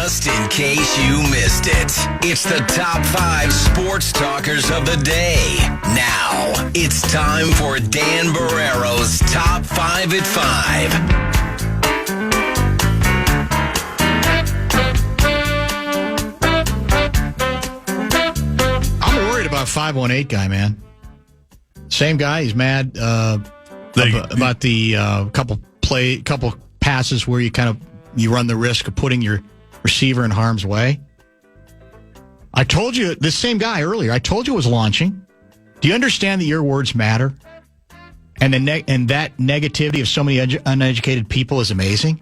Just in case you missed it, it's the top 5 sports talkers of the day. Now, it's time for Dan Barrero's Top 5 at 5. I'm worried about 518 guy, man. Same guy. He's mad about the couple passes where you run the risk of putting your receiver in harm's way. I told you, this same guy earlier, I told you it was launching. Do you understand that your words matter? And that negativity of so many uneducated people is amazing?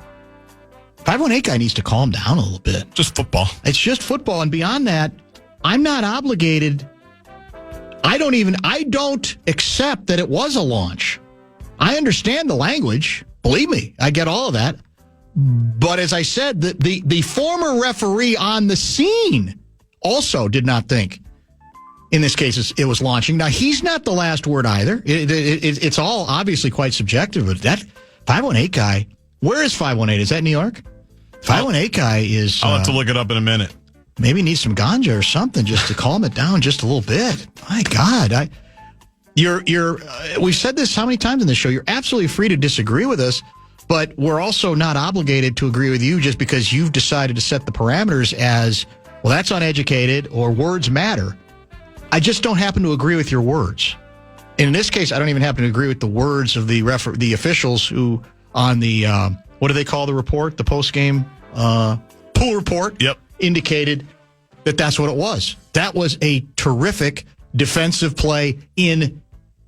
518 guy needs to calm down a little bit. Just football. It's just football. And beyond that, I'm not obligated. I don't accept that it was a launch. I understand the language. Believe me, I get all of that. But as I said, the former referee on the scene also did not think, in this case, it was launching. Now, he's not the last word either. It's all obviously quite subjective. But that 518 guy, where is 518? Is that New York? 518 guy is... I'll have to look it up in a minute. Maybe needs some ganja or something just to calm it down just a little bit. My God. We've said this how many times in this show? You're absolutely free to disagree with us, but we're also not obligated to agree with you just because you've decided to set the parameters as, well, that's uneducated or words matter. I just don't happen to agree with your words. And in this case, I don't even happen to agree with the words of the officials who on the, what do they call the report? The post-game pool report? Yep. Indicated that that's what it was. That was a terrific defensive play in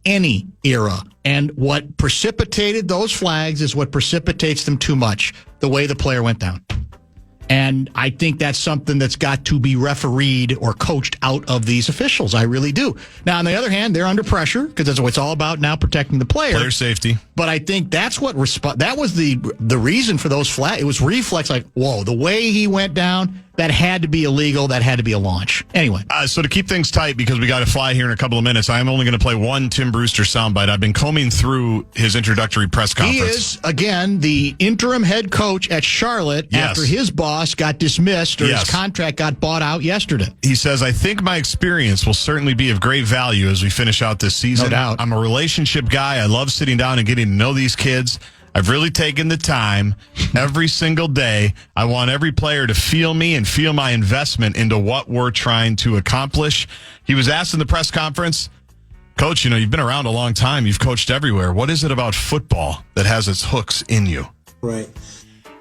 any era. And what precipitated those flags is what precipitates them too much, the way the player went down. And I think that's something that's got to be refereed or coached out of these officials. I really do. Now, on the other hand, they're under pressure because that's what it's all about now, protecting the player. Player safety. But I think that's what that was the reason for those flags. It was reflex, like, whoa, the way he went down, that had to be illegal. That had to be a launch. Anyway. So to keep things tight, because we got to fly here in a couple of minutes, I'm only going to play one Tim Brewster soundbite. I've been combing through his introductory press conference. He is, again, the interim head coach at Charlotte after his boss got dismissed or his contract got bought out yesterday. He says, I think my experience will certainly be of great value as we finish out this season. No doubt. I'm a relationship guy. I love sitting down and getting to know these kids. I've really taken the time every single day. I want every player to feel me and feel my investment into what we're trying to accomplish. He was asked in the press conference, Coach, you've been around a long time. You've coached everywhere. What is it about football that has its hooks in you? Right.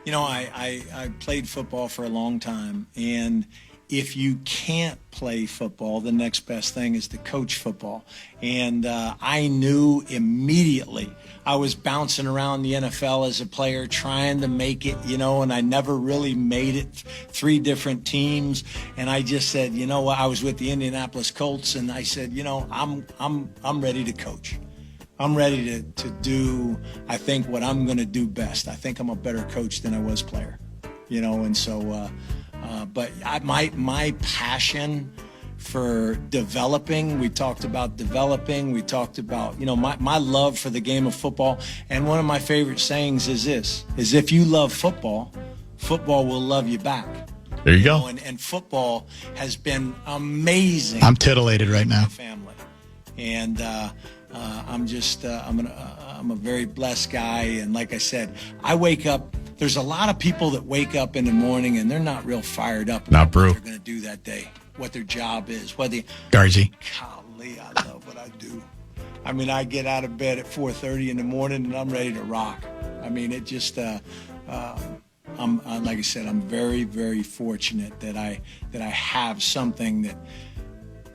I played football for a long time, and if you can't play football, the next best thing is to coach football. And I knew immediately. I was bouncing around the NFL as a player trying to make it, and I never really made it. 3 different teams. And I just said, I was with the Indianapolis Colts, and I said, I'm ready to coach. I'm ready to do, I think, what I'm going to do best. I think I'm a better coach than I was player, and so... But my passion for developing, we talked about developing, we talked about, my love for the game of football. And one of my favorite sayings is this, is if you love football, football will love you back. There you go. And football has been amazing. I'm titillated right now. Family. And I'm a very blessed guy. And like I said, I wake up. There's a lot of people that wake up in the morning and they're not real fired up about what they're going to do that day, what their job is. Gaardsy. Golly, I love what I do. I mean, I get out of bed at 4:30 in the morning and I'm ready to rock. I mean, it just, like I said, I'm very, very fortunate that I have something that,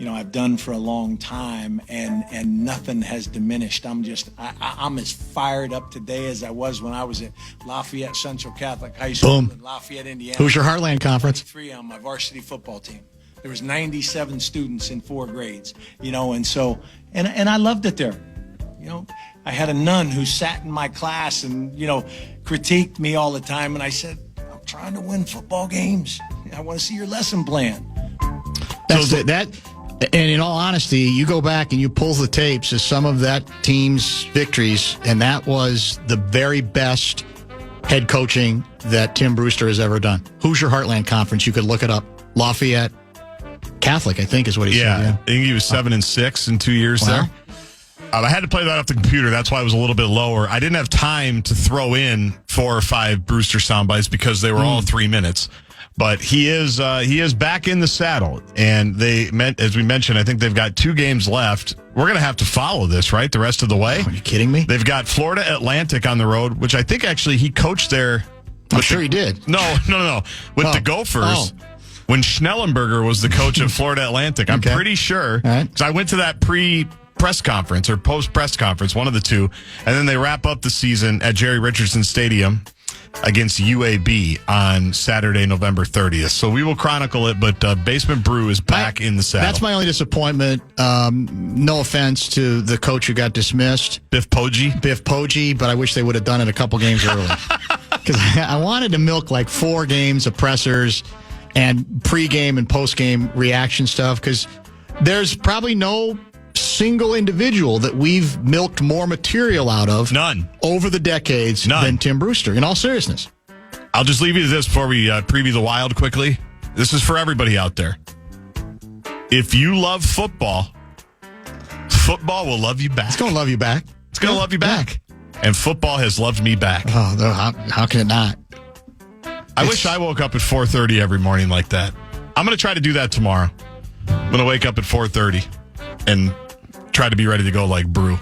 I've done for a long time, and nothing has diminished. I'm as fired up today as I was when I was at Lafayette Central Catholic High School in Lafayette, Indiana. Who's your Heartland Conference? 3 on my varsity football team. There was 97 students in 4 grades, and so, and I loved it there. I had a nun who sat in my class and, critiqued me all the time, and I said, I'm trying to win football games. I want to see your lesson plan. And in all honesty, you go back and you pull the tapes of some of that team's victories, and that was the very best head coaching that Tim Brewster has ever done. Hoosier Heartland Conference. You could look it up. Lafayette Catholic, I think, is what he said. Yeah, I think he was 7-6 in 2 years there. I had to play that off the computer. That's why it was a little bit lower. I didn't have time to throw in 4 or 5 Brewster sound bites because they were all 3 minutes. But he is back in the saddle. And as we mentioned, I think they've got 2 games left. We're going to have to follow this, right, the rest of the way. Are you kidding me? They've got Florida Atlantic on the road, which I think actually he coached there. I'm sure he did. No. With the Gophers. When Schnellenberger was the coach of Florida Atlantic. I'm pretty sure. Because I went to that press conference or post-press conference, one of the two, and then they wrap up the season at Jerry Richardson Stadium against UAB on Saturday, November 30th. So we will chronicle it, but Basement Brew is back in the saddle. That's my only disappointment. No offense to the coach who got dismissed. Biff Poggi, but I wish they would have done it a couple games early. Because I wanted to milk like 4 games of pressers and pregame and postgame reaction stuff, because there's probably no single individual that we've milked more material out of over the decades than Tim Brewster, in all seriousness. I'll just leave you to this before we preview the Wild quickly. This is for everybody out there. If you love football, football will love you back. It's going to love you back. It's going to love you back. And football has loved me back. Oh, how can it not? I wish I woke up at 4:30 every morning like that. I'm going to try to do that tomorrow. I'm going to wake up at 4:30 and try to be ready to go like Brew.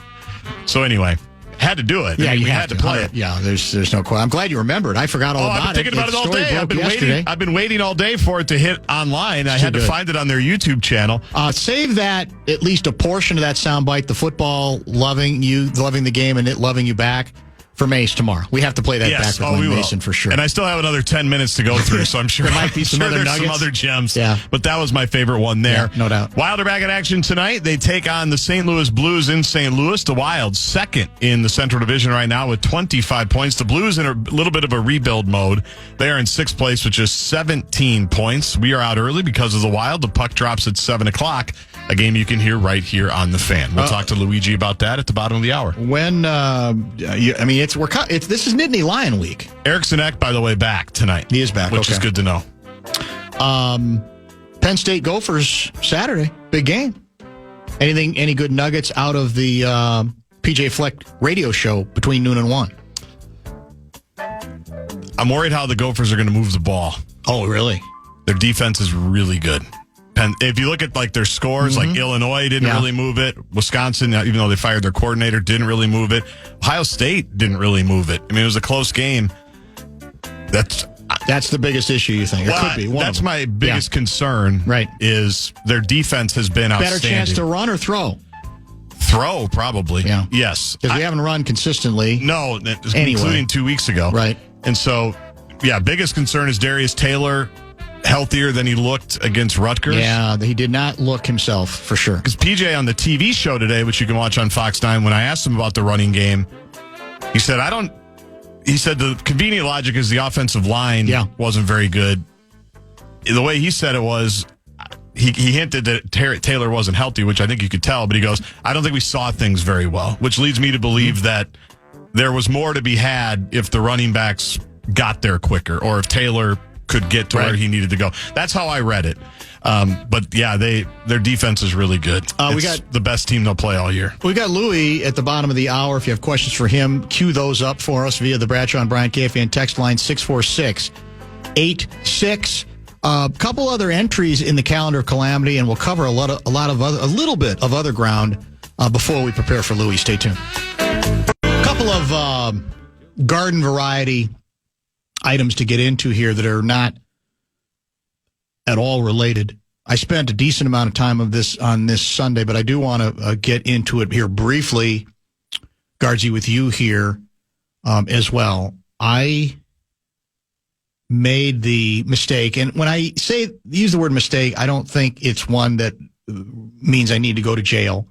So anyway, had to do it. Yeah, you had to play it. Yeah, there's no question. I'm glad you remembered. I forgot all about it. I've been thinking about it all day. I've been waiting all day for it to hit online. I had to find it on their YouTube channel. Save that, at least a portion of that soundbite, the football loving the game and it loving you back, for Mace tomorrow. We have to play that back with Lynn Mason for sure. And I still have another 10 minutes to go through, so I'm sure there might be some other nuggets. Some other gems. Yeah. But that was my favorite one there. Yeah, no doubt. Wild are back in action tonight. They take on the St. Louis Blues in St. Louis. The Wild second in the Central Division right now with 25 points. The Blues in a little bit of a rebuild mode. They are in 6th place with just 17 points. We are out early because of the Wild. The puck drops at 7 o'clock. A game you can hear right here on The Fan. We'll talk to Luigi about that at the bottom of the hour. When, this is Nittany Lion Week. Erickson Eck, by the way, back tonight. He is back, which is good to know. Penn State Gophers Saturday, big game. Any good nuggets out of the PJ Fleck radio show between noon and 1? I'm worried how the Gophers are going to move the ball. Oh, really? Their defense is really good. If you look at like their scores, like Illinois didn't really move it. Wisconsin, even though they fired their coordinator, didn't really move it. Ohio State didn't really move it. I mean, it was a close game. That's the biggest issue, you think? It could be. That's my biggest concern. Right, is their defense has been outstanding. Better chance to run or throw? Throw, probably. Yeah. Yes. Because we haven't run consistently. No, including 2 weeks ago. Right. And so, biggest concern is Darius Taylor healthier than he looked against Rutgers. Yeah, he did not look himself, for sure. Because PJ on the TV show today, which you can watch on Fox 9, when I asked him about the running game, he said, the convenient logic is the offensive line wasn't very good. The way he said it was, he hinted that Taylor wasn't healthy, which I think you could tell, but he goes, I don't think we saw things very well, which leads me to believe that there was more to be had if the running backs got there quicker, or if Taylor could get to where he needed to go. That's how I read it. But their defense is really good. We got the best team they'll play all year. We got Louie at the bottom of the hour. If you have questions for him, cue those up for us via the Bradshaw and Bryant KFAN text line 646-86. A couple other entries in the calendar of calamity, and we'll cover a little bit of other ground before we prepare for Louie. Stay tuned. A couple of garden variety items to get into here that are not at all related. I spent a decent amount of time on this Sunday, but I do want to get into it here briefly, Gaardsy, with you here as well. I made the mistake, and when I use the word mistake, I don't think it's one that means I need to go to jail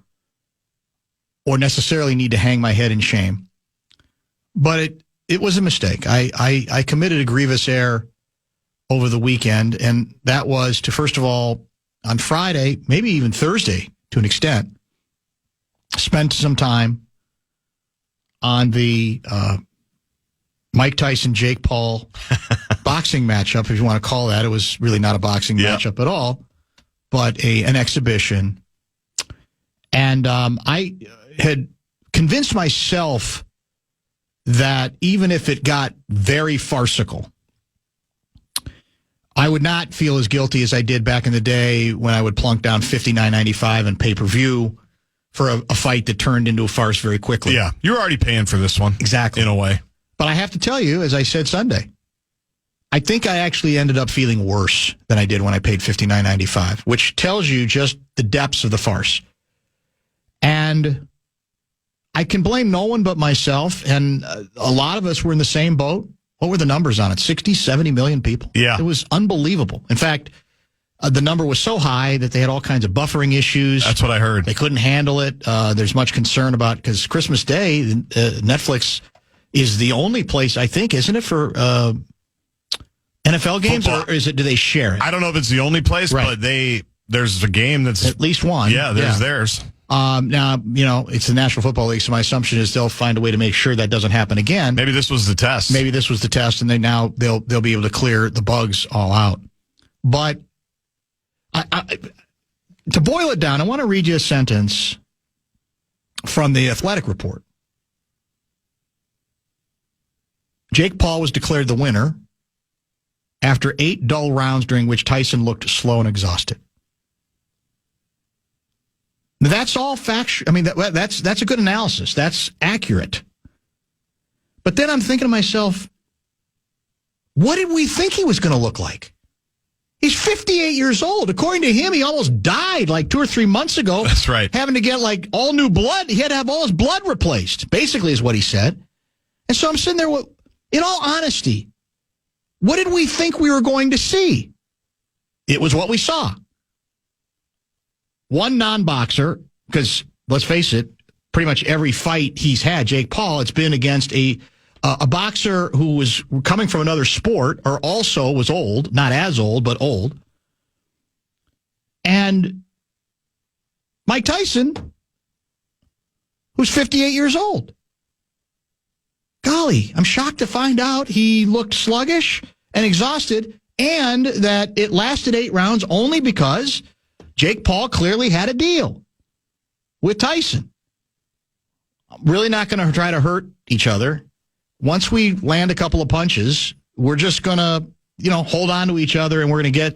or necessarily need to hang my head in shame. But it was a mistake. I committed a grievous error over the weekend, and that was to, first of all, on Friday, maybe even Thursday to an extent, spend some time on the Mike Tyson, Jake Paul boxing matchup, if you want to call that. It was really not a boxing matchup at all, but an exhibition. And I had convinced myself that even if it got very farcical, I would not feel as guilty as I did back in the day when I would plunk down $59.95 in pay-per-view for a fight that turned into a farce very quickly. Yeah, you're already paying for this one. Exactly. In a way. But I have to tell you, as I said Sunday, I think I actually ended up feeling worse than I did when I paid $59.95, which tells you just the depths of the farce. And I can blame no one but myself, and a lot of us were in the same boat. What were the numbers on it? 60, 70 million people? Yeah. It was unbelievable. In fact, the number was so high that they had all kinds of buffering issues. That's what I heard. They couldn't handle it. There's much concern about, because Christmas Day, Netflix is the only place, I think, isn't it, for NFL games? Football. Or do they share it? I don't know if it's the only place, Right. but there's a game that's... At least one. Yeah, there's theirs. Now, it's the National Football League, so my assumption is they'll find a way to make sure that doesn't happen again. Maybe this was the test. Maybe this was the test, and they'll be able to clear the bugs all out. But to boil it down, I want to read you a sentence from the Athletic Report. Jake Paul was declared the winner after 8 dull rounds during which Tyson looked slow and exhausted. That's all factual. I mean, that's a good analysis. That's accurate. But then I'm thinking to myself, what did we think he was going to look like? He's 58 years old. According to him, he almost died like 2 or 3 months ago. That's right. Having to get like all new blood. He had to have all his blood replaced, basically is what he said. And so I'm sitting there, in all honesty, what did we think we were going to see? It was what we saw. One non-boxer, because let's face it, pretty much every fight he's had, Jake Paul, it's been against a boxer who was coming from another sport, or also was old, not as old, but old. And Mike Tyson, who's 58 years old. Golly, I'm shocked to find out he looked sluggish and exhausted, and that it lasted 8 rounds only because Jake Paul clearly had a deal with Tyson. I'm really not going to try to hurt each other. Once we land a couple of punches, we're just going to, hold on to each other, and we're going to get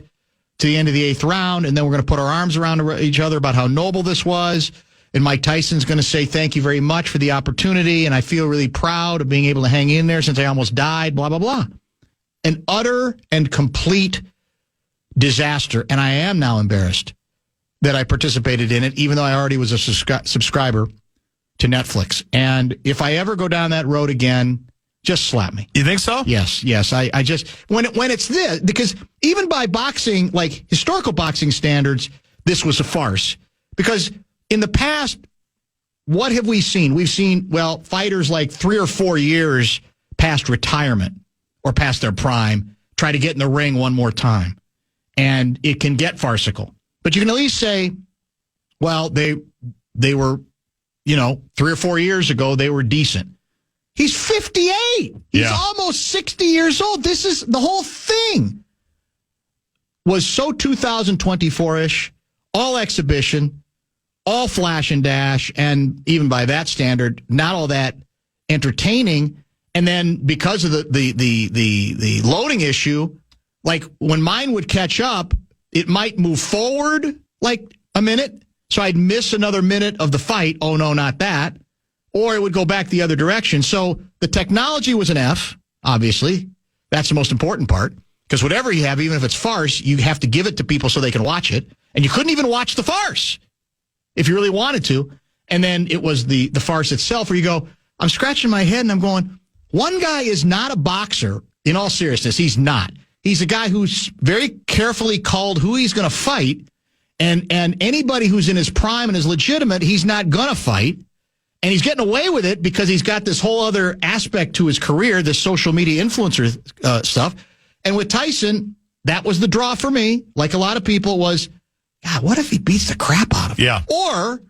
to the end of the 8th round, and then we're going to put our arms around each other about how noble this was. And Mike Tyson's going to say, thank you very much for the opportunity, and I feel really proud of being able to hang in there since I almost died, blah, blah, blah. An utter and complete disaster, and I am now embarrassed that I participated in it, even though I already was a subscriber to Netflix. And if I ever go down that road again, just slap me. You think so? Yes. I just, when it's this, because even by boxing, like historical boxing standards, this was a farce. Because in the past, what have we seen? We've seen, fighters like 3 or 4 years past retirement or past their prime try to get in the ring one more time. And it can get farcical. But you can at least say, well, they were, 3 or 4 years ago, they were decent. He's 58. He's almost 60 years old. This is the whole thing was so 2024-ish, all exhibition, all flash and dash, and even by that standard, not all that entertaining. And then because of the loading issue, like when mine would catch up, it might move forward like a minute. So I'd miss another minute of the fight. Oh, no, not that. Or it would go back the other direction. So the technology was an F, obviously. That's the most important part. Because whatever you have, even if it's farce, you have to give it to people so they can watch it. And you couldn't even watch the farce if you really wanted to. And then it was the farce itself where you go, I'm scratching my head and I'm going, one guy is not a boxer. In all seriousness, he's not. He's a guy who's very carefully called who he's going to fight. And anybody who's in his prime and is legitimate, he's not going to fight. And he's getting away with it because he's got this whole other aspect to his career, this social media influencer stuff. And with Tyson, that was the draw for me. Like a lot of people was, God, what if he beats the crap out of him? Yeah. Or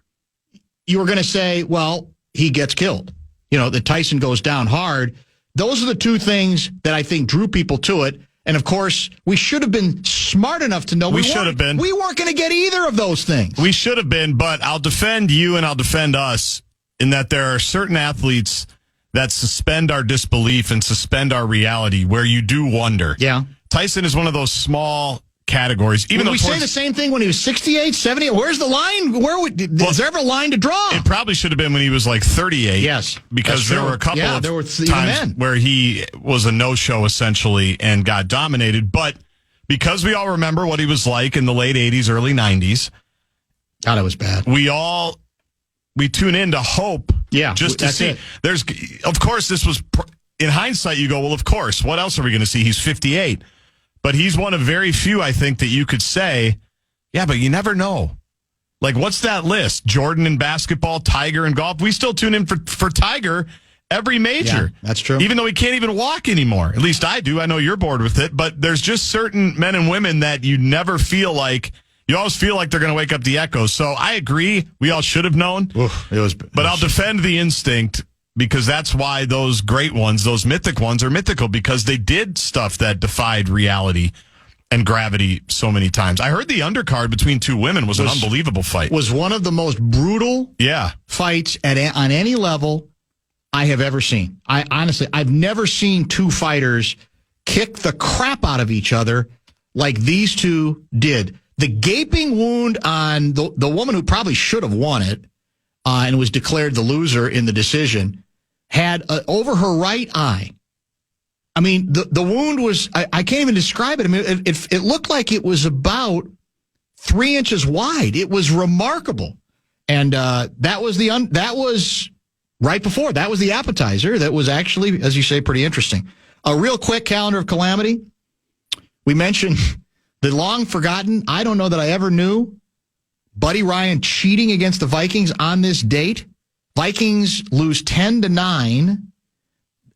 you were going to say, well, he gets killed. That Tyson goes down hard those are the two things that I think drew people to it. And, of course, we should have been smart enough to know we should have been. We weren't going to get either of those things. We should have been, but I'll defend you and I'll defend us in that there are certain athletes that suspend our disbelief and suspend our reality where you do wonder. Yeah. Tyson is one of those small categories. Even though we say the same thing when he was 68, 78. Where's the line? Is there ever a line to draw? It probably should have been when he was like 38. Yes. Because there were a couple of times where he was a no-show essentially and got dominated. But because we all remember what he was like in the late 80s, early 90s. God, it was bad. We tune in to hope. Yeah. Just to see. Of course, this was, in hindsight, you go, well, of course. What else are we going to see? He's 58. But he's one of very few, I think, that you could say, yeah, but you never know. Like, what's that list? Jordan in basketball, Tiger in golf. We still tune in for Tiger every major. Yeah, that's true. Even though he can't even walk anymore. At least I do. I know you're bored with it. But there's just certain men and women that you never feel like, you always feel like they're going to wake up the echoes. So I agree. We all should have known. But I'll defend the instinct. Because that's why those great ones, those mythic ones, are mythical because they did stuff that defied reality and gravity so many times. I heard the undercard between two women was an unbelievable fight. Was one of the most brutal fights on any level I have ever seen. I've never seen two fighters kick the crap out of each other like these two did. The gaping wound on the woman who probably should have won it and was declared the loser in the decision had over her right eye. I mean, the wound was, I can't even describe it. I mean, it looked like it was about 3 inches wide. It was remarkable. And that was right before. That was the appetizer. That was actually, as you say, pretty interesting. A real quick calendar of calamity. We mentioned the long forgotten, I don't know that I ever knew, Buddy Ryan cheating against the Vikings on this date. Vikings lose 10-9.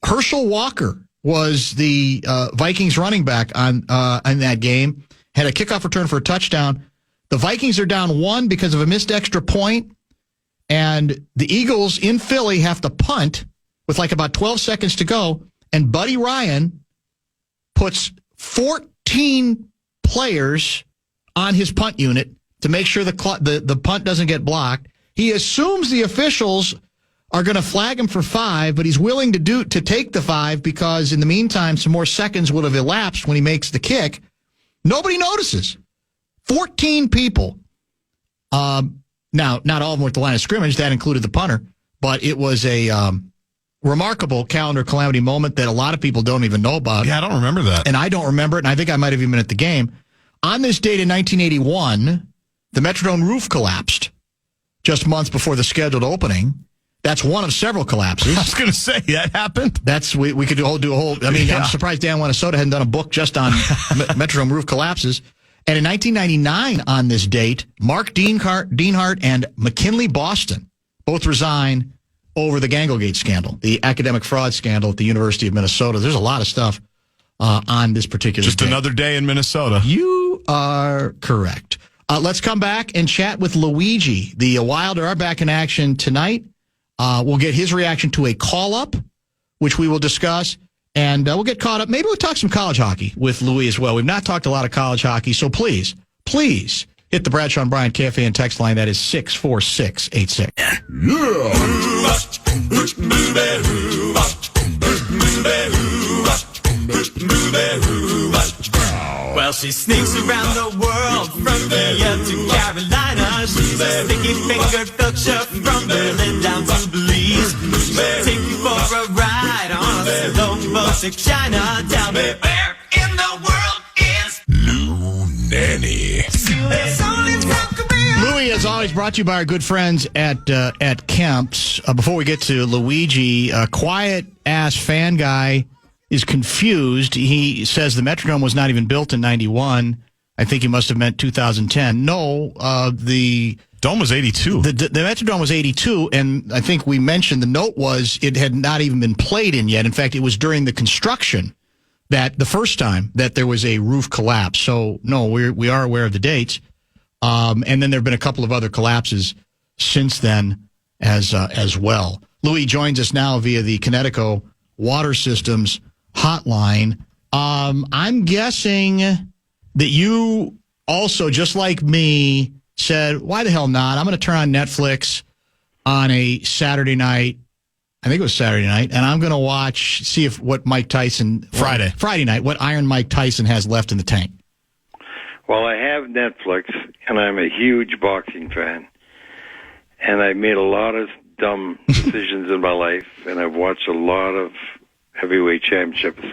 Herschel Walker was the Vikings running back on that game. Had a kickoff return for a touchdown. The Vikings are down 1 because of a missed extra point, and the Eagles in Philly have to punt with like about 12 seconds to go, and Buddy Ryan puts 14 players on his punt unit to make sure the punt doesn't get blocked. He assumes the officials are going to flag him for 5, but he's willing to take the 5 because in the meantime, some more seconds would have elapsed when he makes the kick. Nobody notices. 14 people. Now, not all of them were at the line of scrimmage. That included the punter, but it was a remarkable calendar calamity moment that a lot of people don't even know about. Yeah, I don't remember that. And I don't remember it, and I think I might have even been at the game. On this date in 1981, the Metrodome roof collapsed. Just months before the scheduled opening. That's one of several collapses. I was going to say, that happened. We could do a whole, I mean, I'm surprised Dan Minnesota hadn't done a book just on Metrodome roof collapses. And in 1999, on this date, Mark Dienhart and McKinley Boston both resign over the Ganglegate scandal, the academic fraud scandal at the University of Minnesota. There's a lot of stuff on this particular Just day. Another day in Minnesota. You are correct. Let's come back and chat with Luigi. The Wilder are back in action tonight. We'll get his reaction to a call-up, which we will discuss, and we'll get caught up. Maybe we'll talk some college hockey with Louis as well. We've not talked a lot of college hockey, so please hit the Bradshaw and Bryant KFAN text line. That is 64686. Well, she sneaks around the world from India to Carolina. She's a sticky-fingered filcher from Berlin down to Belize. She'll take you for a ride on a slow boat to China. Tell me, where in the world is Lou Nanne? Louis, as always, brought to you by our good friends at Kemp's. Before we get to Luigi, a quiet-ass fan guy is confused. He says the Metrodome was not even built in 91. I think he must have meant 2010. No, the Dome was 82. The Metrodome was 82, and I think we mentioned the note was it had not even been played in yet. In fact, it was during the construction that the first time that there was a roof collapse. So, no, we are aware of the dates. And then there have been a couple of other collapses since then as well. Louis joins us now via the Connecticut Water Systems hotline. I'm guessing that you also, just like me, said, why the hell not? I'm going to turn on Netflix on a Saturday night. I think it was Saturday night, and I'm going to see if what Mike Tyson... Friday night, what Iron Mike Tyson has left in the tank. Well, I have Netflix, and I'm a huge boxing fan. And I've made a lot of dumb decisions in my life, and I've watched a lot of heavyweight championships.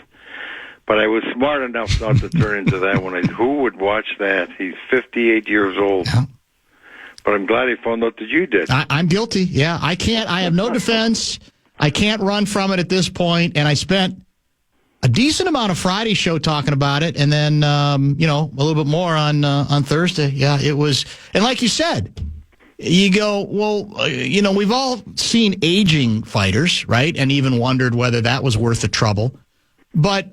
But I was smart enough not to turn into that one. Who would watch that? He's 58 years old. Yeah. But I'm glad he found out that you did. I'm guilty. Yeah, I can't. I have no defense. I can't run from it at this point. And I spent a decent amount of Friday show talking about it, and then a little bit more on Thursday. Yeah, it was. And like you said, you go, well, we've all seen aging fighters, right? And even wondered whether that was worth the trouble. But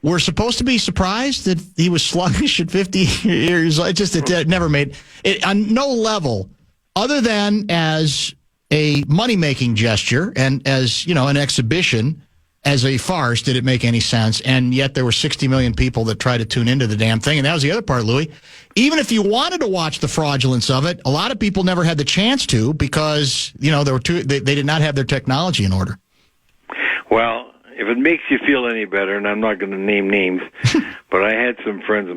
we're supposed to be surprised that he was sluggish at 50 years. It never made it on no level other than as a money-making gesture and as, an exhibition, as a farce. Did it make any sense? And yet there were 60 million people that tried to tune into the damn thing. And that was the other part, Louis. Even if you wanted to watch the fraudulence of it, a lot of people never had the chance to because, they did not have their technology in order. Well, if it makes you feel any better, and I'm not going to name names, but I had some good friends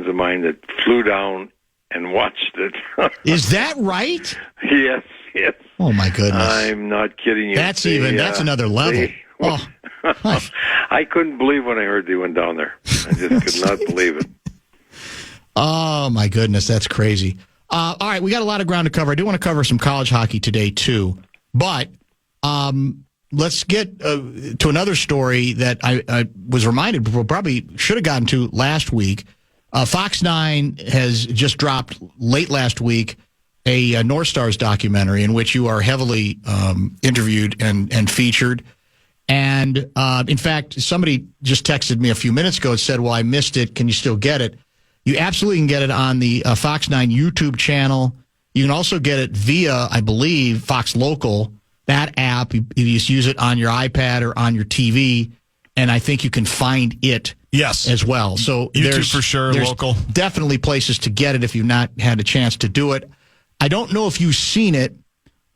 of mine that flew down and watched it. Is that right? Yes. Oh, my goodness. I'm not kidding you. That's another level. I couldn't believe when I heard they went down there. I just could not believe it. Oh, my goodness. That's crazy. All right, we got a lot of ground to cover. I do want to cover some college hockey today, too. But let's get to another story that I was reminded, probably should have gotten to last week. Fox 9 has just dropped late last week a North Stars documentary in which you are heavily interviewed and featured. And, in fact, somebody just texted me a few minutes ago and said, well, I missed it. Can you still get it? You absolutely can get it on the Fox 9 YouTube channel. You can also get it via, I believe, Fox Local, that app. You just use it on your iPad or on your TV, and I think you can find it as well. So YouTube for sure, there's Local. Definitely places to get it if you've not had a chance to do it. I don't know if you've seen it,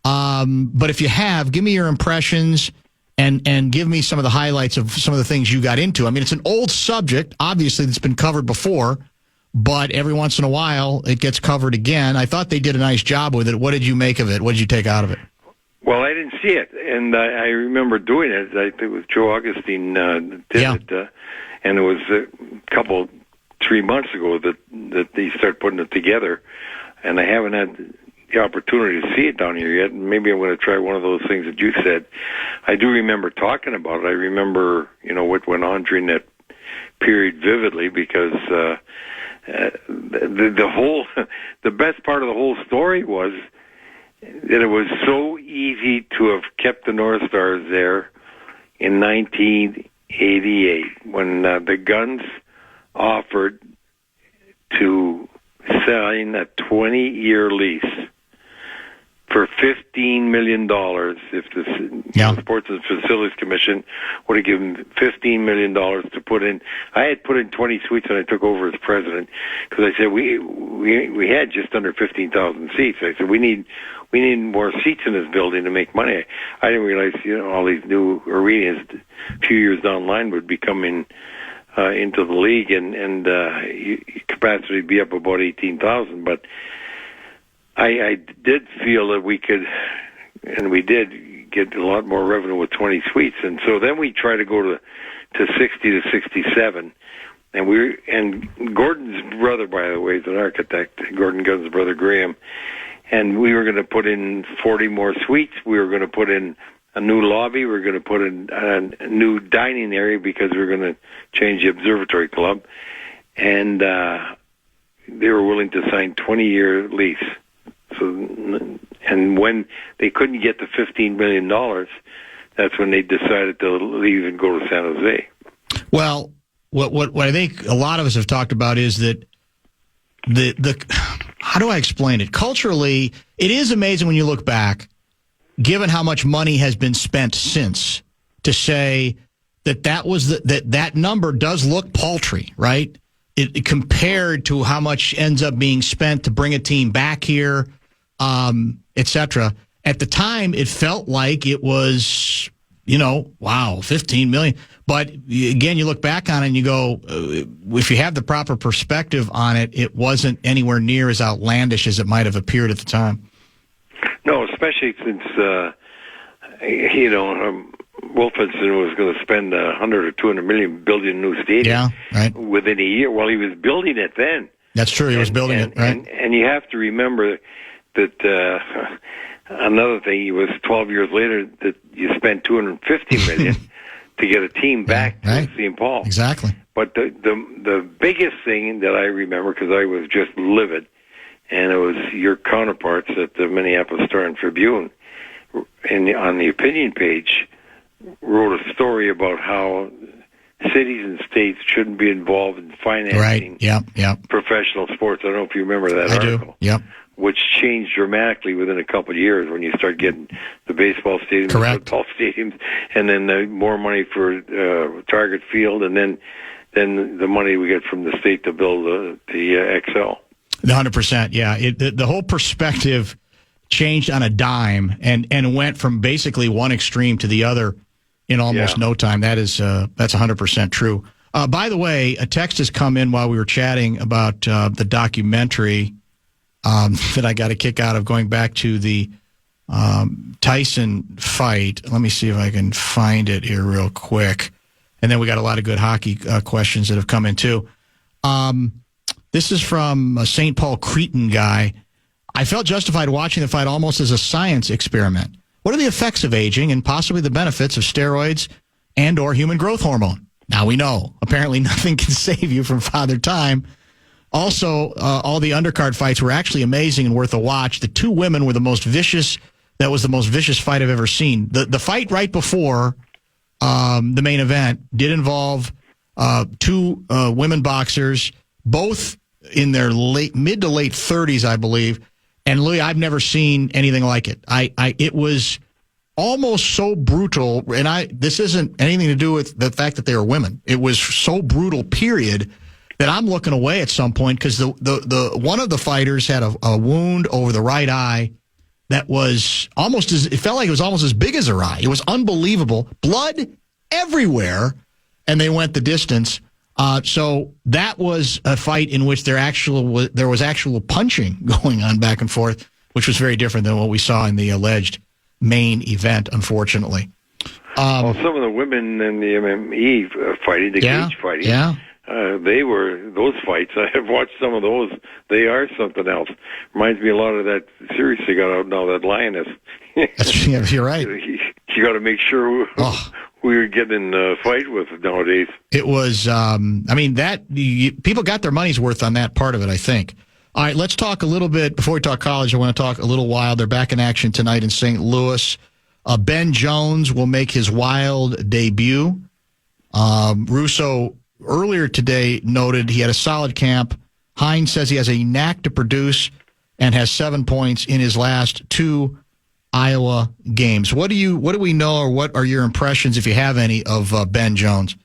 but if you have, give me your impressions and give me some of the highlights of some of the things you got into. I mean, it's an old subject, obviously, that's been covered before, but every once in a while it gets covered again. I thought they did a nice job with it. What did you make of it? What did you take out of it? Well, I didn't see it, and I remember doing it. I think it was Joe Augustine did it, and it was a 3 months ago that they started putting it together, and I haven't had the opportunity to see it down here yet. Maybe I'm going to try one of those things that you said. I do remember talking about it. I remember, what went on during that period vividly because the best part of the whole story was that it was so easy to have kept the North Stars there in 1988 when the Guns offered to sign a 20-year lease for $15 million if the Sports and Facilities Commission would have given $15 million to put in. I had put in 20 suites when I took over as president because I said we had just under 15,000 seats. I said we need more seats in this building to make money. I didn't realize all these new arenas a few years down the line would be coming into the league and capacity would be up about 18,000, but I did feel that we could, and we did, get a lot more revenue with 20 suites. And so then we tried to go to 60 to 67. And Gordon's brother, by the way, is an architect, Gordon Gunn's brother, Graham. And we were going to put in 40 more suites. We were going to put in a new lobby. We were going to put in a new dining area because we were going to change the Observatory Club. And they were willing to sign 20-year lease. So, and when they couldn't get the $15 million, that's when they decided to leave and go to San Jose. Well, what I think a lot of us have talked about is that the how do I explain it? Culturally, it is amazing when you look back, given how much money has been spent since to say that was that number does look paltry, right? It compared to how much ends up being spent to bring a team back here, et cetera. At the time, it felt like it was, wow, $15 million. But again, you look back on it and you go, if you have the proper perspective on it, it wasn't anywhere near as outlandish as it might have appeared at the time. No, especially since, Wolfenson was going to spend $100 or $200 million building a new stadium. Yeah, right. Within a year. Well, he was building it then. That's true. He was building it, right? And you have to remember that another thing, it was 12 years later that you spent $250 million to get a team back to St. Paul. Exactly. But the biggest thing that I remember, because I was just livid, and it was your counterparts at the Minneapolis Star and Tribune, on the opinion page, wrote a story about how cities and states shouldn't be involved in financing professional sports. I don't know if you remember that article. Yep. Which changed dramatically within a couple of years when you start getting the baseball stadiums, the football stadiums, and then more money for Target Field, and then the money we get from the state to build the XL. 100%, yeah. The whole perspective changed on a dime and went from basically one extreme to the other in almost no time. That's 100% true. By the way, a text has come in while we were chatting about the documentary that I got a kick out of, going back to the Tyson fight. Let me see if I can find it here real quick. And then we got a lot of good hockey questions that have come in too. This is from a St. Paul Cretan guy. I felt justified watching the fight almost as a science experiment. What are the effects of aging and possibly the benefits of steroids and or human growth hormone? Now we know. Apparently nothing can save you from Father Time. Also, all the undercard fights were actually amazing and worth a watch. The two women were the most vicious. That was the most vicious fight I've ever seen. The fight right before the main event did involve two women boxers, both in their mid to late 30s, I believe. And Louis, I've never seen anything like it. It was almost so brutal, and this isn't anything to do with the fact that they were women. It was so brutal, period, that I'm looking away at some point because the one of the fighters had a wound over the right eye that was it felt like it was almost as big as her eye. It was unbelievable. Blood everywhere, and they went the distance. So that was a fight in which there was actual punching going on back and forth, which was very different than what we saw in the alleged main event, unfortunately. Well, some of the women in the MMA fighting, the cage fighting, those fights. I have watched some of those. They are something else. Reminds me a lot of that series they got out now, that Lioness. You're right. You got to make sure who you're getting in a fight with nowadays. It was, people got their money's worth on that part of it, I think. All right, let's talk a little bit, before we talk college, I want to talk a little Wild. They're back in action tonight in St. Louis. Ben Jones will make his Wild debut. Russo earlier today noted he had a solid camp. Hines says he has a knack to produce and has 7 points in his last two Iowa games. What do we know, or what are your impressions, if you have any, of Ben Jones?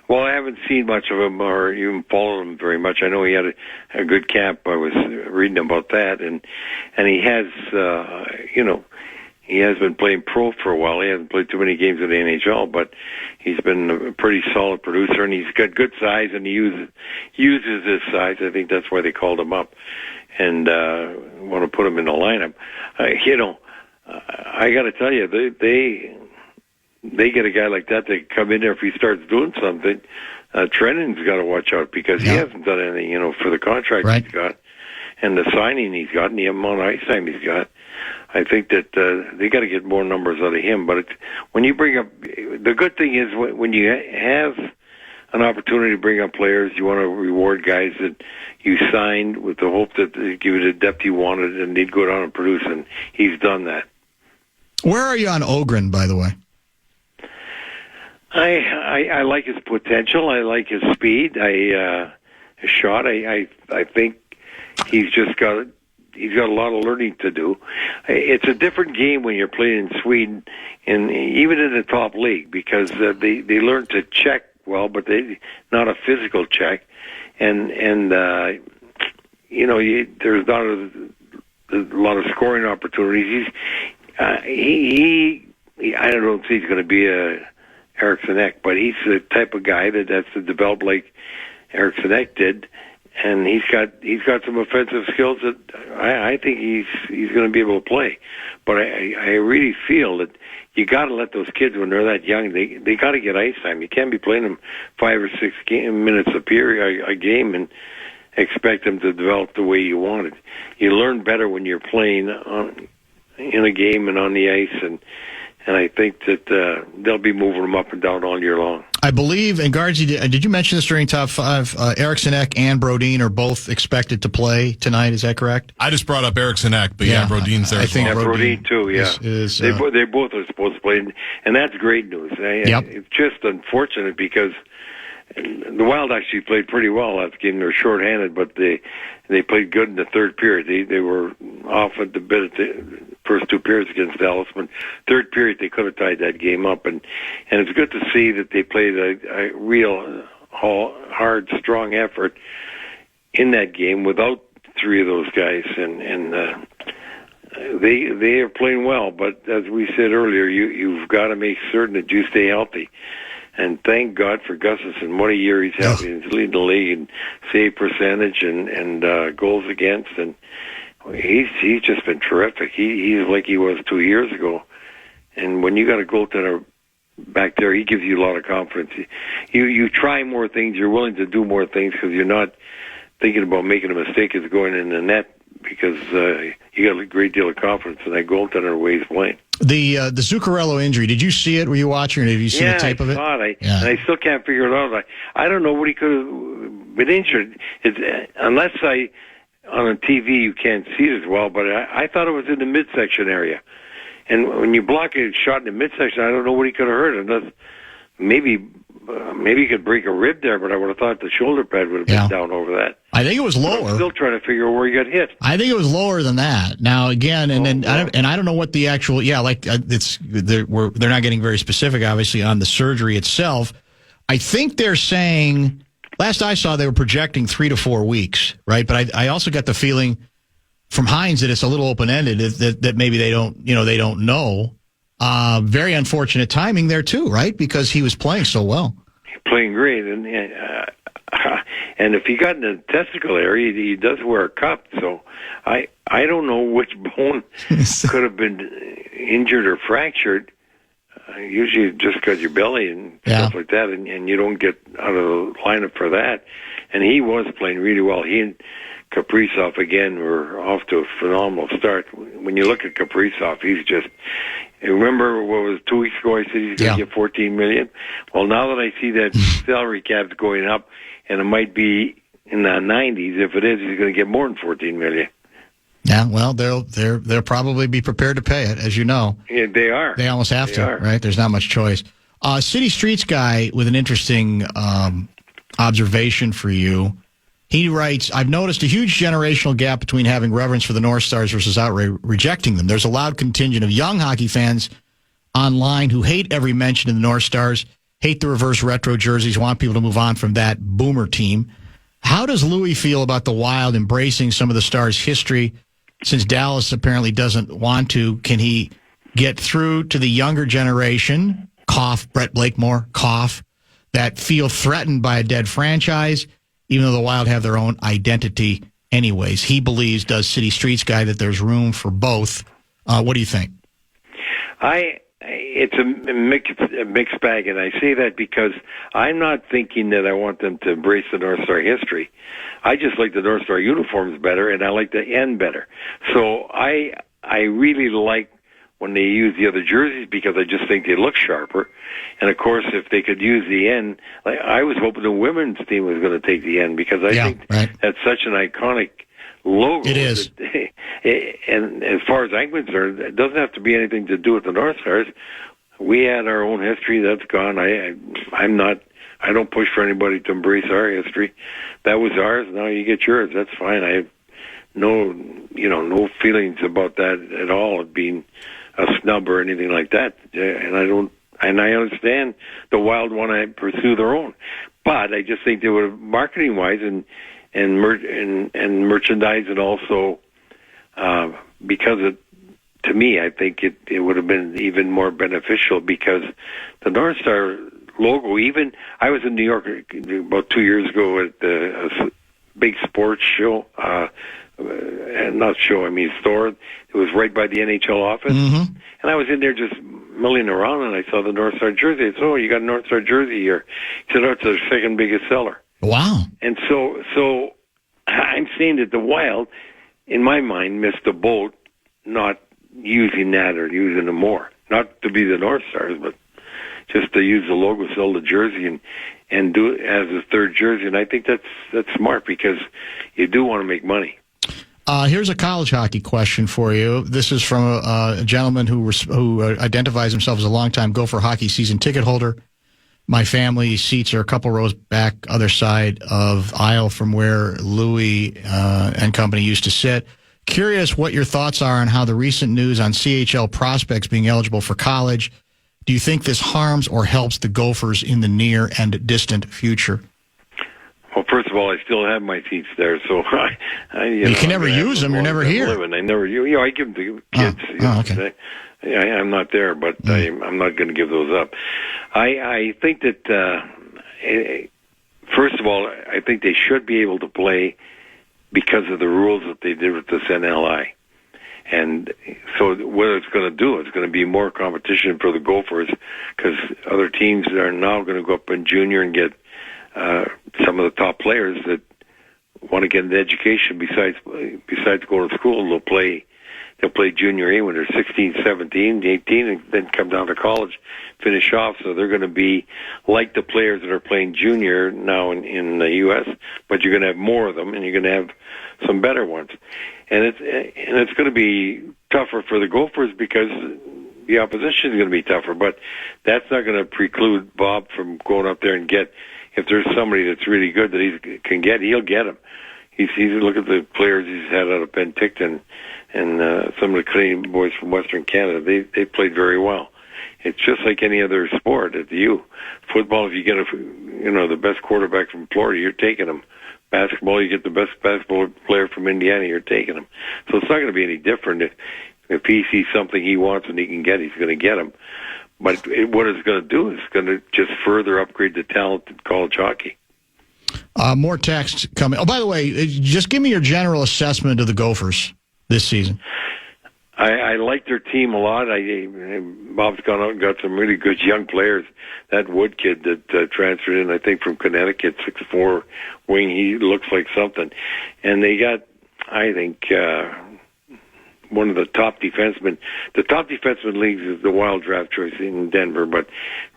Well, I haven't seen much of him or even followed him very much. I know he had a good camp. I was reading about that, and he has, he has been playing pro for a while. He hasn't played too many games in the NHL, but he's been a pretty solid producer, and he's got good size, and he uses his size. I think that's why they called him up and want to put him in the lineup. I got to tell you, they get a guy like that to come in there. If he starts doing something, Trennan's got to watch out because he hasn't done anything, for the contract he's got and the signing he's got and the amount of ice time he's got. I think that they got to get more numbers out of him. But when you bring up, the good thing is when you have an opportunity to bring up players, you want to reward guys that you signed with the hope that they give you the depth you wanted and they'd go down and produce, and he's done that. Where are you on Ogren, by the way? I like his potential. I like his speed. His shot. I think he's just got he's got a lot of learning to do. It's a different game when you're playing in Sweden, and even in the top league, because they learn to check well, but they not a physical check, and there's not a lot of scoring opportunities. He I don't know if he's going to be a Eriksson Ek, but he's the type of guy that has to develop like Eriksson Ek did, and he's got some offensive skills that I think he's going to be able to play. But I really feel that you got to let those kids, when they're that young, they got to get ice time. You can't be playing them 5 or 6 minutes a game and expect them to develop the way you want it. You learn better when you're playing in a game and on the ice, and I think that they'll be moving them up and down all year long. I believe, and Gaardsy, did you mention this during Top 5? Eriksson Ek and Brodin are both expected to play tonight. Is that correct? I just brought up Eriksson Ek, but Brodin's there I as think well. Brodin too, yeah. They both are supposed to play, and that's great news. Yep. It's just unfortunate because the Wild actually played pretty well that game. They were shorthanded, but they played good in the third period. They were off at the bit at the first 2 periods against Dallas, but third period they could have tied that game up. And it's good to see that they played a real hard, strong effort in that game without 3 of those guys. And they are playing well. But as we said earlier, you've got to make certain that you stay healthy. And thank God for Gustafsson. What a year he's having. He's leading the league in save percentage and goals against. And he's just been terrific. He's like he was 2 years ago. And when you got a goaltender back there, he gives you a lot of confidence. You try more things. You're willing to do more things because you're not thinking about making a mistake as going in the net, because you got a great deal of confidence in that goaltender way he's playing. The Zuccarello injury, did you see it? Were you watching it? Have you seen the tape of it? I saw it. And I still can't figure it out. I don't know what he could have been injured. Unless on a TV you can't see it as well, but I thought it was in the midsection area. And when you block a shot in the midsection, I don't know what he could have hurt. Unless maybe he could break a rib there, but I would have thought the shoulder pad would have been down over that. I think it was lower. I'm still trying to figure out where he got hit. I think it was lower than that. Now again, I don't know what the actual they're not getting very specific, obviously, on the surgery itself. I think they're saying, last I saw, they were projecting 3 to 4 weeks, right? But I also got the feeling from Hines that it's a little open ended, that maybe they don't know. Very unfortunate timing there too, right? Because he was playing so well. Playing great, and if he got in the testicle area, he does wear a cup. So I don't know which bone could have been injured or fractured. Usually you just got your belly and stuff like that, and you don't get out of the lineup for that. And he was playing really well. He and Kaprizov, again, were off to a phenomenal start. When you look at Kaprizov, he's just... Remember what was 2 weeks ago I said he's going to get $14 million? Well, now that I see that salary cap's going up, and it might be in the 90s, if it is, he's going to get more than $14 million. Yeah, well, they'll probably be prepared to pay it, as you know. Yeah, they are. They almost have to, right? There's not much choice. City Streets guy with an interesting observation for you. He writes, I've noticed a huge generational gap between having reverence for the North Stars versus outright rejecting them. There's a loud contingent of young hockey fans online who hate every mention of the North Stars, hate the reverse retro jerseys, want people to move on from that boomer team. How does Louis feel about the Wild embracing some of the Stars' history? Since Dallas apparently doesn't want to, can he get through to the younger generation, cough, Brett Blakemore, cough, that feel threatened by a dead franchise, even though the Wild have their own identity anyways? He believes, does City Streets guy, that there's room for both. What do you think? It's a mixed bag, and I say that because I'm not thinking that I want them to embrace the North Star history. I just like the North Star uniforms better, and I like the N better. So I really like when they use the other jerseys because I just think they look sharper. And of course, if they could use the N, like I was hoping the women's team was going to take the N because I think that's such an iconic logo. It is. And as far as I'm concerned, it doesn't have to be anything to do with the North Stars. We had our own history. That's gone. I don't push for anybody to embrace our history. That was ours. Now you get yours. That's fine. I have no feelings about that at all, being a snub or anything like that. And I understand the Wild want to pursue their own, but I just think they would have, marketing wise and merchandise, and also because to me, I think it would have been even more beneficial, because the North Star logo, even I was in New York about 2 years ago at a big sports show, not show, I mean store. It was right by the NHL office. Mm-hmm. And I was in there just milling around, and I saw the North Star jersey. I said, "Oh, you got a North Star jersey here?" He said, "Oh, it's our second biggest seller." Wow. And so I'm saying that the Wild, in my mind, missed the boat not using that or using them more. Not to be the North Stars, but just to use the logo, sell the jersey, and do it as a third jersey. And I think that's smart, because you do want to make money. Here's a college hockey question for you. This is from a gentleman who identifies himself as a longtime Gopher hockey season ticket holder. My family seats are a couple rows back, other side of aisle from where Louis and company used to sit. Curious what your thoughts are on how the recent news on CHL prospects being eligible for college. Do you think this harms or helps the Gophers in the near and distant future? Well, first of all, I still have my seats there, so you can never use them. You're never here. I never, I give them to kids. Okay. I'm not there, but I'm not going to give those up. I think that first of all, I think they should be able to play because of the rules that they did with this NLI. And so what it's going to do, it's going to be more competition for the Gophers, because other teams are now going to go up in junior and get some of the top players that want to get an education besides going to school. They'll play junior A when they're 16, 17, 18, and then come down to college, finish off. So they're going to be like the players that are playing junior now in the U.S., but you're going to have more of them, and you're going to have some better ones. And it's going to be tougher for the Gophers, because the opposition is going to be tougher. But that's not going to preclude Bob from going up there and get. If there's somebody that's really good that he can get, he'll get him. He's look at the players he's had out of Penticton and some of the Canadian boys from Western Canada. They played very well. It's just like any other sport at the U. Football, if you get the best quarterback from Florida, you're taking him. Basketball, you get the best basketball player from Indiana, you're taking him. So it's not going to be any different. If he sees something he wants and he can get, he's going to get him. But what it's going to do is going to just further upgrade the talent in college hockey. More text coming. Oh, by the way, just give me your general assessment of the Gophers this season. I like their team a lot. Bob's gone out and got some really good young players. That Wood kid that transferred in, I think, from Connecticut, 6'4" wing, he looks like something. And they got, I think, one of the top defensemen. The top defenseman leagues is the Wild draft choice in Denver, but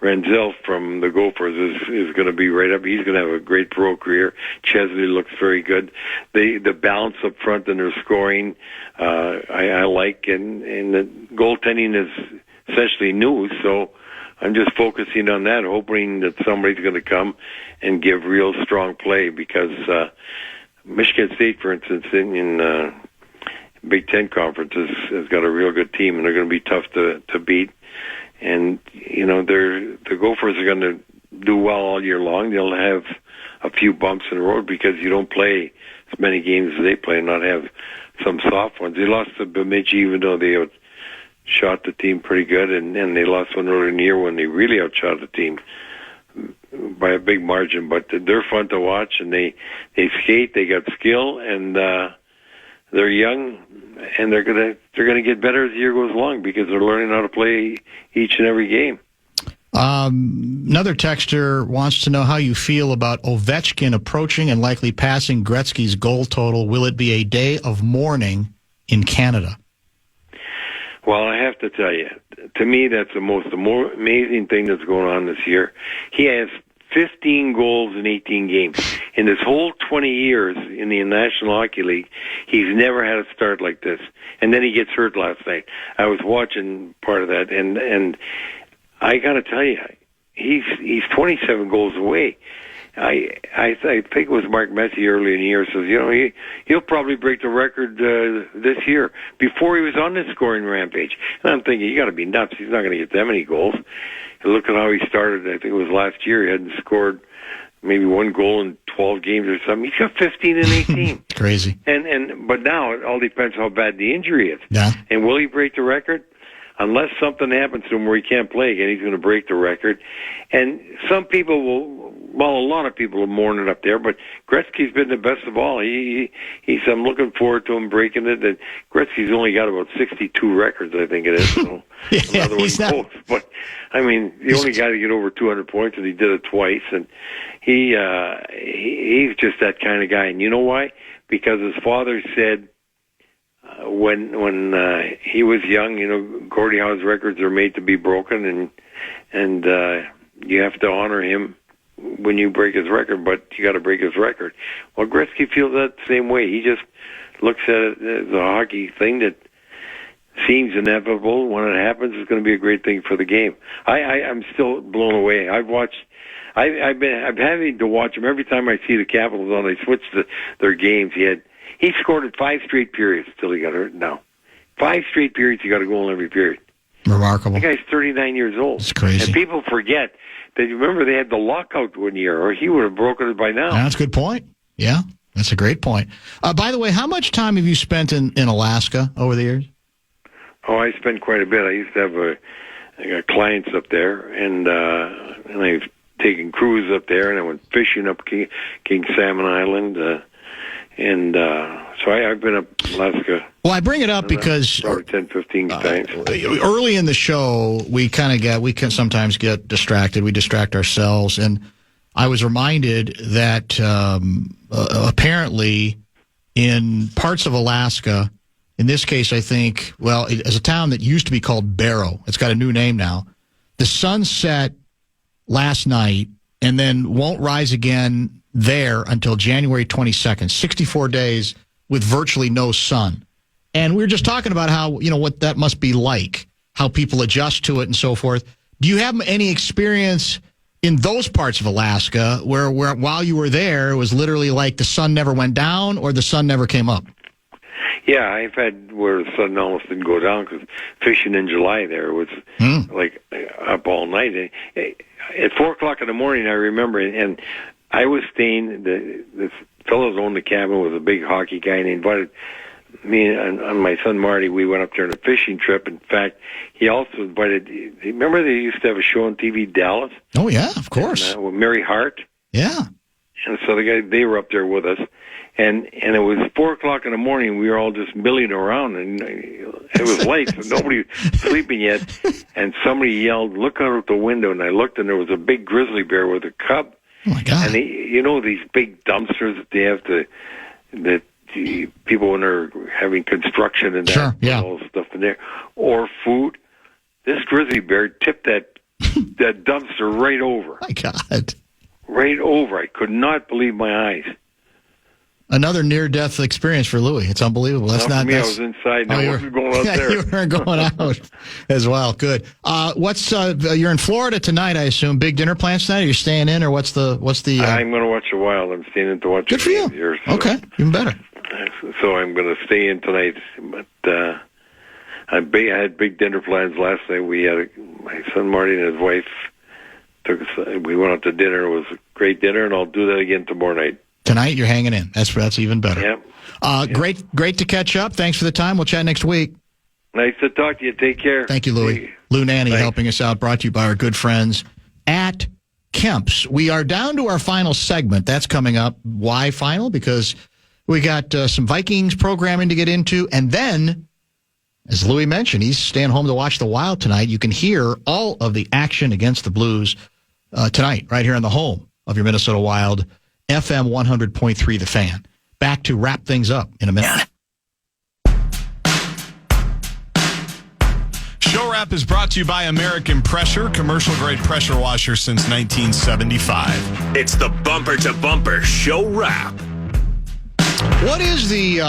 Renzel from the Gophers is going to be right up. He's going to have a great pro career. Chesley looks very good. The balance up front and their scoring, I like, and the goaltending is essentially new, so I'm just focusing on that, hoping that somebody's going to come and give real strong play, because Michigan State, for instance, in Big Ten Conference has got a real good team, and they're going to be tough to beat. And the Gophers are going to do well all year long. They'll have a few bumps in the road because you don't play as many games as they play and not have some soft ones. They lost to Bemidji, even though they outshot the team pretty good, and they lost one earlier in the year when they really outshot the team by a big margin. But they're fun to watch, and they skate, they got skill, and they're young, and they're gonna get better as the year goes along, because they're learning how to play each and every game. Another texter wants to know how you feel about Ovechkin approaching and likely passing Gretzky's goal total. Will it be a day of mourning in Canada? Well, I have to tell you, to me, that's the most amazing thing that's going on this year. He has 15 goals in 18 games. In his whole 20 years in the National Hockey League, he's never had a start like this. And then he gets hurt last night. I was watching part of that, and I got to tell you, he's 27 goals away. I think it was Mark Messier early in the year says, he'll probably break the record this year before he was on this scoring rampage. And I'm thinking, you got to be nuts. He's not going to get that many goals. And look at how he started. I think it was last year. He hadn't scored maybe one goal in 12 games or something. He's got 15 and 18. Crazy. But now it all depends how bad the injury is. Yeah. And will he break the record? Unless something happens to him where he can't play again, he's going to break the record. And some people a lot of people are mourning up there, but Gretzky's been the best of all. I'm looking forward to him breaking it. And Gretzky's only got about 62 records, I think it is. So another one close. But, I mean, the only guy to get over 200 points, and he did it twice. And he's just that kind of guy. And you know why? Because his father said, when he was young, Gordie Howe's records are made to be broken, and you have to honor him when you break his record, but you got to break his record. Well, Gretzky feels that same way. He just looks at it as a hockey thing that seems inevitable. When it happens, it's going to be a great thing for the game. I'm still blown away. I'm having to watch him every time I see the Capitals on. They switch their games. He scored in 5 straight periods till he got hurt. Now, 5 straight periods, he got a goal in every period. Remarkable. The guy's 39 years old. It's crazy. And people forget that, remember, they had the lockout one year, or he would have broken it by now. That's a good point. Yeah, that's a great point. By the way, how much time have you spent in Alaska over the years? Oh, I spent quite a bit. I used to have I got clients up there, and I've taken cruises up there, and I went fishing up King Salmon Island, so I've been up Alaska. Well, I bring it up because probably 10, 15 times. Early in the show, we can sometimes get distracted. We distract ourselves, and I was reminded that apparently in parts of Alaska, in this case, I think, as a town that used to be called Barrow, it's got a new name now. The sun set last night and then won't rise again there until January 22nd, 64 days with virtually no sun. And we were just talking about how, what that must be like, how people adjust to it and so forth. Do you have any experience in those parts of Alaska where while you were there, it was literally like the sun never went down or the sun never came up? Yeah, I've had where the sun almost didn't go down because fishing in July there was like up all night. At 4 o'clock in the morning, I remember, and I was staying, the fellow who owned the cabin was a big hockey guy, and he invited me and my son Marty. We went up there on a fishing trip. In fact, he also invited, remember they used to have a show on TV, Dallas? Oh, yeah, of course. With Mary Hart. Yeah. And so they were up there with us. And it was 4 o'clock in the morning. We were all just milling around, and it was late, so nobody was sleeping yet. And somebody yelled, "Look out the window!" And I looked, and there was a big grizzly bear with a cub. Oh my God! And these big dumpsters that they have that the people when they're having construction and all stuff in there, or food. This grizzly bear tipped that dumpster right over. My God! Right over. I could not believe my eyes. Another near-death experience for Louis. It's unbelievable. That's not me. I was inside. I wasn't going out there. You weren't going out as well. Good. You're in Florida tonight, I assume. Big dinner plans tonight? Are you staying in, or what's the? I'm going to watch the Wild. I'm staying in to watch. Good for you. Here, so. Okay, even better. So I'm going to stay in tonight. But I had big dinner plans last night. We had my son Marty and his wife took us. We went out to dinner. It was a great dinner, and I'll do that again tomorrow night. Tonight, you're hanging in. That's even better. Yep. Great to catch up. Thanks for the time. We'll chat next week. Nice to talk to you. Take care. Thank you, Louis. Lou Nanne helping us out, brought to you by our good friends at Kemp's. We are down to our final segment. That's coming up. Why final? Because we got some Vikings programming to get into. And then, as Louis mentioned, he's staying home to watch the Wild tonight. You can hear all of the action against the Blues tonight, right here on the home of your Minnesota Wild, FM 100.3 The Fan. Back to wrap things up in a minute. Show Wrap is brought to you by American Pressure, commercial-grade pressure washer since 1975. It's the bumper-to-bumper Show Wrap. What is the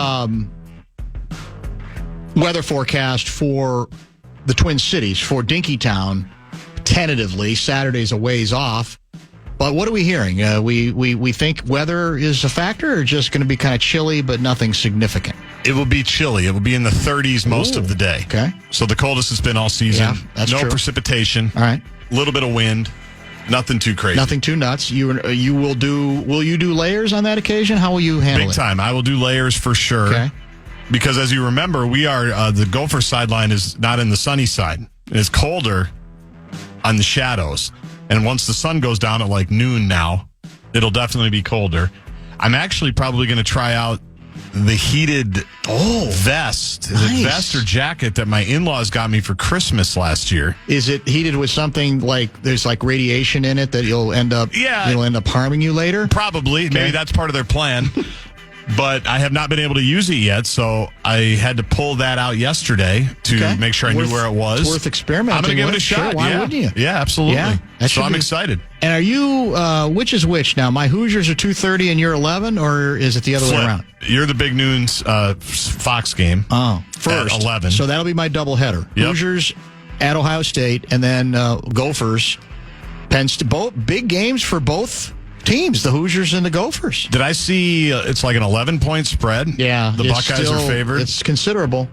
weather forecast for the Twin Cities, for Dinkytown, tentatively? Saturday's a ways off. But what are we hearing? We think weather is a factor, or just going to be kind of chilly, but nothing significant? It will be chilly. It will be in the 30s most of the day. Okay. So the coldest it's been all season. Yeah, that's no true. precipitation. All right. A little bit of wind. Nothing too crazy. Nothing too nuts. Will you do layers on that occasion? How will you handle it? Big time. I will do layers for sure. Okay. Because as you remember, we are the Gopher sideline is not in the sunny side. It's colder on the shadows. And once the sun goes down at like noon now, it'll definitely be colder. I'm actually probably going to try out the heated vest. Is it vest or jacket that my in-laws got me for Christmas last year? Is it heated with something like there's like radiation in it that it'll end up harming you later? Probably. Okay. Maybe that's part of their plan. But I have not been able to use it yet, so I had to pull that out yesterday to make sure I knew where it was. It's worth experimenting. I'm going to give it a Sure, shot. why wouldn't you? Yeah, absolutely. Yeah, so I'm excited. And are you, which is which now? My Hoosiers are 2:30 and you're 11, or is it the other way around? You're the big noon's Fox game. Oh, first. At 11. So that'll be my doubleheader. Yep. Hoosiers at Ohio State, and then Gophers. Penn State. Both big games for both teams, the Hoosiers and the Gophers. Did I see it's like an 11-point spread? Yeah. The Buckeyes are favored. It's considerable.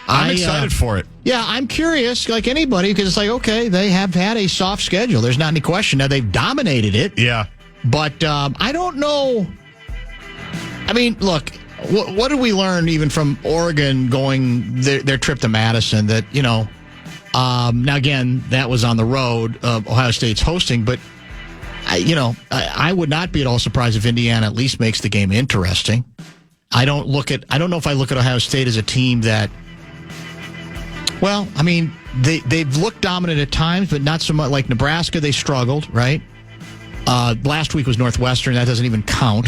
I'm excited for it. Yeah, I'm curious, like anybody, because it's like, okay, they have had a soft schedule. There's not any question. Now, they've dominated it. Yeah. But I don't know. I mean, look, what did we learn even from Oregon going their trip to Madison that, now, again, that was on the road. Ohio State's hosting, but I would not be at all surprised if Indiana at least makes the game interesting. I don't know if I look at Ohio State as a team that, well, I mean, they've looked dominant at times, but not so much. Like Nebraska, they struggled, right? Last week was Northwestern. That doesn't even count.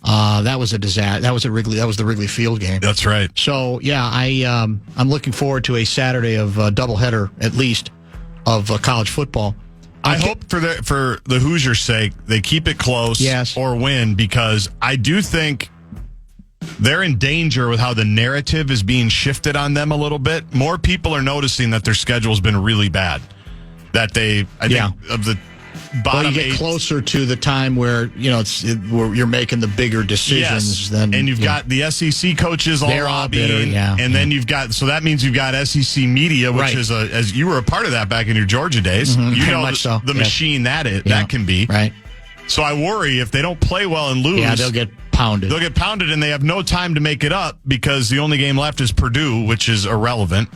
That was a disaster. That was the Wrigley Field game. That's right. So yeah, I'm looking forward to a Saturday of doubleheader at least of college football. I hope for the Hoosiers' sake they keep it close, or win, because I do think they're in danger with how the narrative is being shifted on them a little bit. More people are noticing that their schedule's been really bad. That think of the bottom you get 8 closer to the time where where you're making the bigger decisions. Then and you've got the SEC coaches all lobbying, then you've got that means you've got SEC media, which is as you were a part of that back in your Georgia days. Mm-hmm. You know the machine that can be. Right. So I worry if they don't play well and lose. Yeah, they'll get pounded. They'll get pounded, and they have no time to make it up because the only game left is Purdue, which is irrelevant.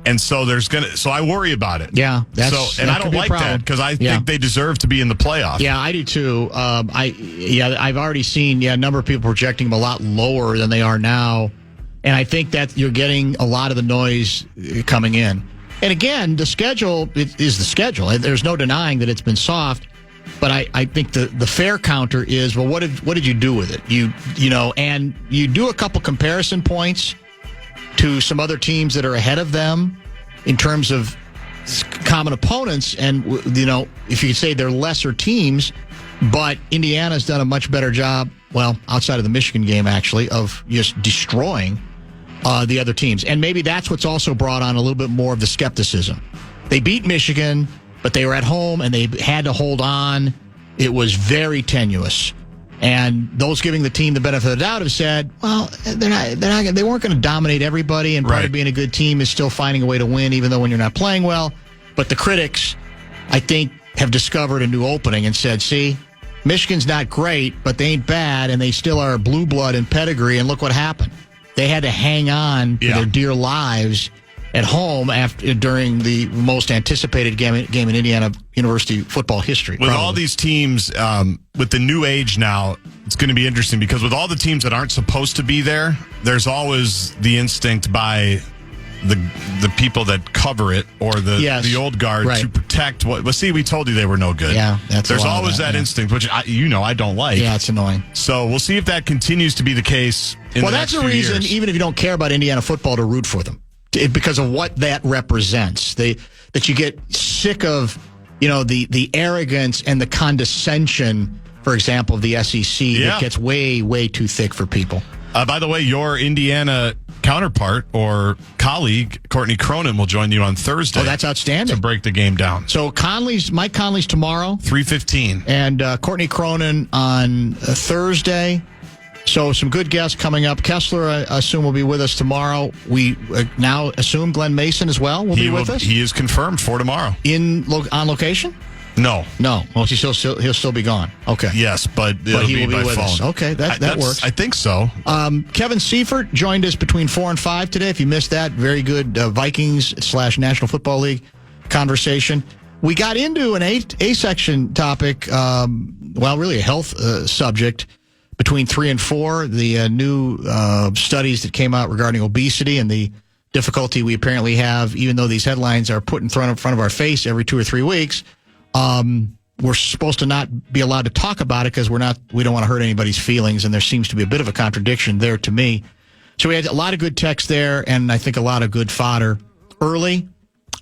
And so So I worry about it. Yeah, and I don't like that because I think they deserve to be in the playoff. Yeah, I do too. I've already seen a number of people projecting them a lot lower than they are now, and I think that you're getting a lot of the noise coming in. And again, the schedule is the schedule. There's no denying that it's been soft. But I think the fair counter is, well, what did you do with it? And you do a couple comparison points to some other teams that are ahead of them in terms of common opponents. And, if you could say they're lesser teams, but Indiana's done a much better job, well, outside of the Michigan game, actually, of just destroying the other teams. And maybe that's what's also brought on a little bit more of the skepticism. They beat Michigan, but they were at home and they had to hold on. It was very tenuous. And those giving the team the benefit of the doubt have said, well, they weren't going to dominate everybody, and part of being a good team is still finding a way to win, even though when you're not playing well. But the critics, I think, have discovered a new opening and said, see, Michigan's not great, but they ain't bad, and they still are blue blood and pedigree, and look what happened. They had to hang on to their dear lives at home during the most anticipated game in Indiana University football history. With all these teams, with the new age now, it's going to be interesting because with all the teams that aren't supposed to be there, there's always the instinct by the people that cover it or the old guard to protect what. But see, we told you they were no good. Yeah, there's always that instinct, which I don't like. Yeah, it's annoying. So we'll see if that continues to be the case. That's a reason, even if you don't care about Indiana football, to root for them. Because of what that represents, that you get sick of, the arrogance and the condescension, for example, of the SEC that gets way, way too thick for people. By the way, your Indiana counterpart or colleague, Courtney Cronin, will join you on Thursday. Oh, that's outstanding. To break the game down. So Mike Conley's tomorrow. 3:15. And Courtney Cronin on Thursday. So some good guests coming up. Kessler, I assume, will be with us tomorrow. We now assume Glenn Mason as well will be with us. He is confirmed for tomorrow. On location? No. Well, he'll still be gone. Okay. Yes, but he will be by with phone. us. Okay, that works. I think so. Kevin Seifert joined us between 4 and 5 today. If you missed that, very good Vikings/National Football League conversation. We got into an A-section topic, really a health subject, between 3 and 4, the new studies that came out regarding obesity and the difficulty we apparently have, even though these headlines are put in front of our face every 2 or 3 weeks. We're supposed to not be allowed to talk about it because we don't want to hurt anybody's feelings, and there seems to be a bit of a contradiction there to me. So we had a lot of good text there, and I think a lot of good fodder early.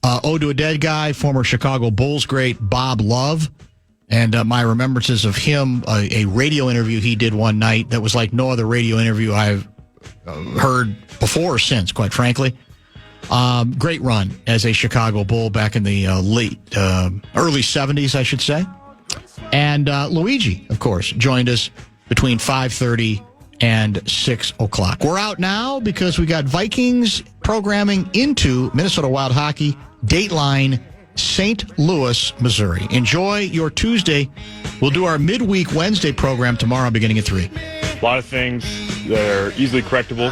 Ode to a Dead Guy, former Chicago Bulls great Bob Love, and my remembrances of him, a radio interview he did one night that was like no other radio interview I've heard before or since, quite frankly. Great run as a Chicago Bull back in the early 70s, I should say. And Luigi, of course, joined us between 5:30 and 6 o'clock. We're out now because we got Vikings programming into Minnesota Wild Hockey, Dateline, St. Louis, Missouri. Enjoy your Tuesday. We'll do our midweek Wednesday program tomorrow beginning at 3. A lot of things that are easily correctable.